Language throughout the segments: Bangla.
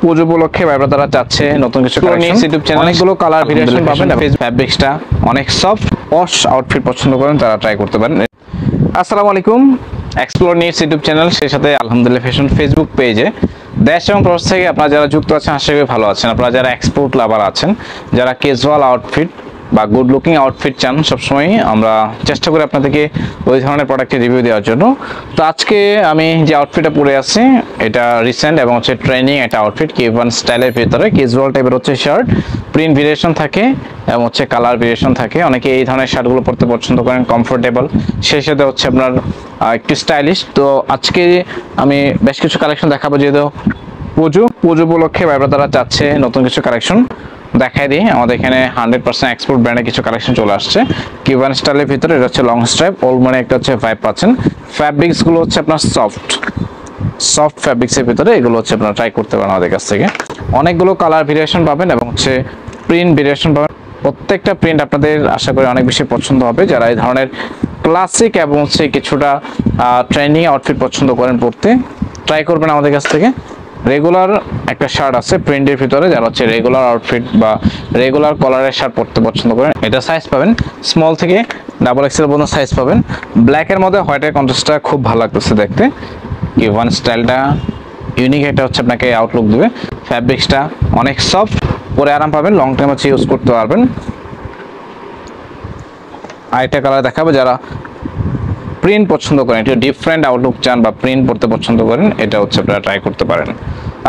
পুজো উপলক্ষে ভাইরা তারা চাচ্ছে নতুন কিছু কালেকশন। ইউটিউব চ্যানেলে অনেকগুলো কালার ভেরিয়েশন পাবেন। ফ্যাব্রিক্সটা অনেক সফট, পশ আউটফিট পছন্দ করেন তারা ট্রাই করতে পারেন। আসসালামু আলাইকুম, এক্সপ্লোর নিডস ইউটিউব চ্যানেল, সেই সাথে আলহামদুলিল্লাহ ফ্যাশন ফেসবুক পেজে দেশ এবং প্রবাস থেকে আপনারা যারা যুক্ত আছেন আশা করি ভালো আছেন। আপনারা যারা এক্সপোর্ট লাভার আছেন, যারা ক্যাজুয়াল আউটফিট বা গুড লুকিং আউটফিট চান, সবসময় আমরা চেষ্টা করি আপনাদেরকে ওই ধরনের প্রোডাক্টের রিভিউ দেওয়ার জন্য। তো আজকে আমি যে আউটফিটটা পরে আছি এটা রিসেন্ট এবং হচ্ছে ট্রেনিং একটা আউটফিট, কেভান স্টাইলের ভিতরে ক্যাজুয়াল টাইপের হচ্ছে শার্ট, প্রিন্ট ভেরিয়েশন থাকে এবং হচ্ছে কালার ভেরিয়েশন থাকে। অনেকে এই ধরনের শার্টগুলো পরতে পছন্দ করেন, কমফোর্টেবল, সেই সাথে হচ্ছে আপনার একটু স্টাইলিশ। তো আজকে আমি বেশ কিছু কালেকশন দেখাবো, যেহেতু পুজো উপলক্ষে ভাইরা তারা চাচ্ছে নতুন কিছু কালেকশন দেখাই দিই। আমাদের এখানে 100% এক্সপোর্ট ব্র্যান্ডের কিছু কালেকশন চলে আসছে কিউবান স্টাইলের ভিতরে। এটা হচ্ছে লং স্ট্রাইপ, ওল্ড মানে একটা হচ্ছে ভাইব পাচ্ছেন। ফ্যাব্রিক্স গুলো হচ্ছে আপনার সফট ফ্যাব্রিক্সের ভিতরে, এগুলো হচ্ছে আপনারা ট্রাই করতে পারেন আমাদের কাছ থেকে। অনেকগুলো কালার ভেরিয়েশন পাবেন এবং হচ্ছে প্রিন্ট ভেরিয়েশন পাবেন। প্রত্যেকটা প্রিন্ট আপনাদের আশা করি অনেক বেশি পছন্দ হবে। যারা এই ধরনের ক্লাসিক এবং হচ্ছে কিছুটা ট্রেন্ডিং আউটফিট পছন্দ করেন পরতে, ট্রাই করবেন আমাদের কাছ থেকে। রেগুলার একটা শার্ট আছে প্রিন্টের ভিতরে, যারা হচ্ছে রেগুলার আউটফিট বা রেগুলার কলারের শার্ট পরতে পছন্দ করেন, এটা সাইজ পাবেন স্মল থেকে ডাবল এক্সেল পর্যন্ত সাইজ পাবেন। ব্ল্যাকের মধ্যে হোয়াইটের কন্ট্রাস্টটা খুব ভালো লাগতেছে দেখতে। কিভান স্টাইলটা ইউনিক, এটা হচ্ছে আপনাকে আউটলুক দেবে। ফ্যাব্রিক্সটা অনেক সফট, পরে আরাম পাবেন, লং টাইম হচ্ছে ইউজ করতে পারবেন। আরেকটা কালার দেখাবো, যারা প্রিন্ট পছন্দ করেন, একটু ডিফারেন্ট আউটলুক চান বা প্রিন্ট পড়তে পছন্দ করেন, এটা হচ্ছে আপনারা ট্রাই করতে পারেন।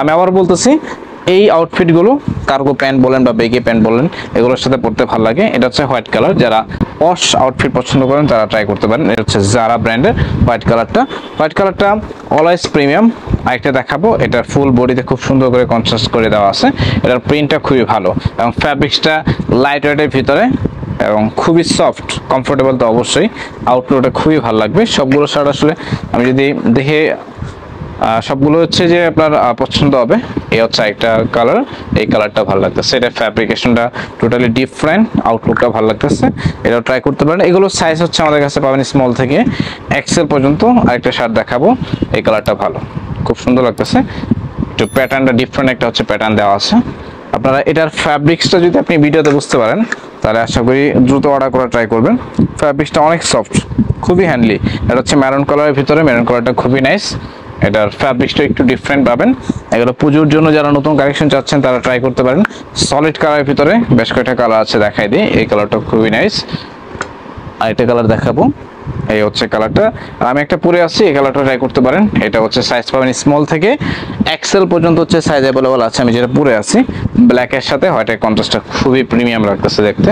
আমি আবার বলতেছি, এই আউটফিটগুলো কার্গো প্যান্ট বলেন বা বেগি প্যান্ট বলেন, এগুলোর সাথে পড়তে ভালো লাগে। এটা হচ্ছে হোয়াইট কালার, যারা পশ আউটফিট পছন্দ করেন তারা ট্রাই করতে পারেন। এটা হচ্ছে জারা ব্র্যান্ডের হোয়াইট কালারটা অলওয়েজ প্রিমিয়াম। আরেকটা দেখাবো, এটার ফুল বডিতে খুব সুন্দর করে কন্ট্রাস্ট করে দেওয়া আছে। এটার প্রিন্টটা খুবই ভালো এবং ফ্যাব্রিক্সটা লাইট ওয়েটের ভিতরে এবং খুবই সফট, কমফোর্টেবল। তো অবশ্যই আউটলুকটা খুবই ভালো লাগবে। সবগুলো শার্ট আসলে আমি যদি দেখে সবগুলো হচ্ছে যে আপনার পছন্দ হবে। এই হচ্ছে একটা কালার, এই কালারটা ভালো লাগতেছে, এটা ফ্যাব্রিকেশনটা টোটালি ডিফারেন্ট, আউটলুকটা ভালো লাগতেছে, এটাও ট্রাই করতে পারেন। এগুলো সাইজ হচ্ছে আমাদের কাছে পাবেন স্মল থেকে এক্সেল পর্যন্ত। আরেকটা শার্ট দেখাবো, এই কালারটা ভালো, খুব সুন্দর লাগতেছে। একটু প্যাটার্নটা ডিফারেন্ট একটা হচ্ছে প্যাটার্ন দেওয়া আছে। আপনারা এটার ফ্যাব্রিক্সটা যদি আপনি ভিডিওতে বুঝতে পারেন তাহলে আশা করি দ্রুত অর্ডার করা ট্রাই করবেন। ফ্যাব্রিক্সটা অনেক সফট, খুবই হ্যান্ডলি। এটা হচ্ছে ম্যারুন কালারের ভিতরে, ম্যারুন কালারটা খুবই নাইস। এটার ফ্যাব্রিক্সটা একটু ডিফারেন্ট পাবেন। এগুলো পুজোর জন্য যারা নতুন কালেকশন চাচ্ছেন তারা ট্রাই করতে পারেন। সলিড কালারের ভিতরে বেশ কয়েকটা কালার আছে, দেখাই দিই। এই কালারটা খুবই নাইস। আর একটা কালার দেখাবো, এই হচ্ছে কালারটা। আমি একটা পরে আসছি, এই কালারটা ট্রাই করতে পারেন। এটা হচ্ছে সাইজ পাবেন স্মল থেকে এক্সেল পর্যন্ত হচ্ছে সাইজ অ্যাভেলেবল আছে। আমি যেটা পরে আছি ব্ল্যাকের সাথে হোয়াইটের কন্ট্রাস্টটা খুবই প্রিমিয়াম লাগতেছে দেখতে।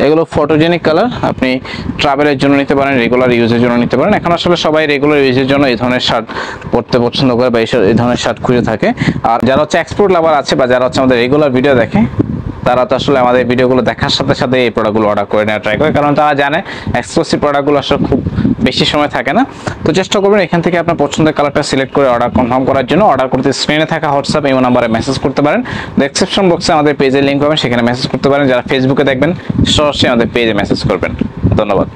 এগুলো ফটোজেনিক কালার, আপনি ট্রাভেলের জন্য নিতে পারেন, রেগুলার ইউজের জন্য নিতে পারেন। এখন আসলে সবাই রেগুলার ইউজের জন্য এই ধরনের শার্ট পরতে পছন্দ করে বা এই ধরনের শার্ট খুঁজে থাকে। আর যারা হচ্ছে এক্সপোর্ট লাভার আছে বা যারা হচ্ছে আমাদের রেগুলার ভিডিও দেখে, তারা তো আসলে আমাদের ভিডিওগুলো দেখার সাথে সাথে এই প্রোডাক্টগুলো অর্ডার করে নেওয়া ট্রাই করে, কারণ তারা জানে এক্সক্লুসিভ প্রোডাক্টগুলো আসলে খুব বেশি সময় থাকে না। তো চেষ্টা করবেন এখান থেকে আপনার পছন্দের কালারটা সিলেক্ট করে অর্ডার কনফার্ম করার জন্য। অর্ডার করতে স্ক্রিনে থাকা হোয়াটসঅ্যাপ এই নাম্বারে মেসেজ করতে পারেন। ডেসক্রিপশন বক্সে আমাদের পেজের লিঙ্ক পাবেন, সেখানে মেসেজ করতে পারেন। যারা ফেসবুকে দেখবেন সরাসরি আমাদের পেজে মেসেজ করবেন। ধন্যবাদ।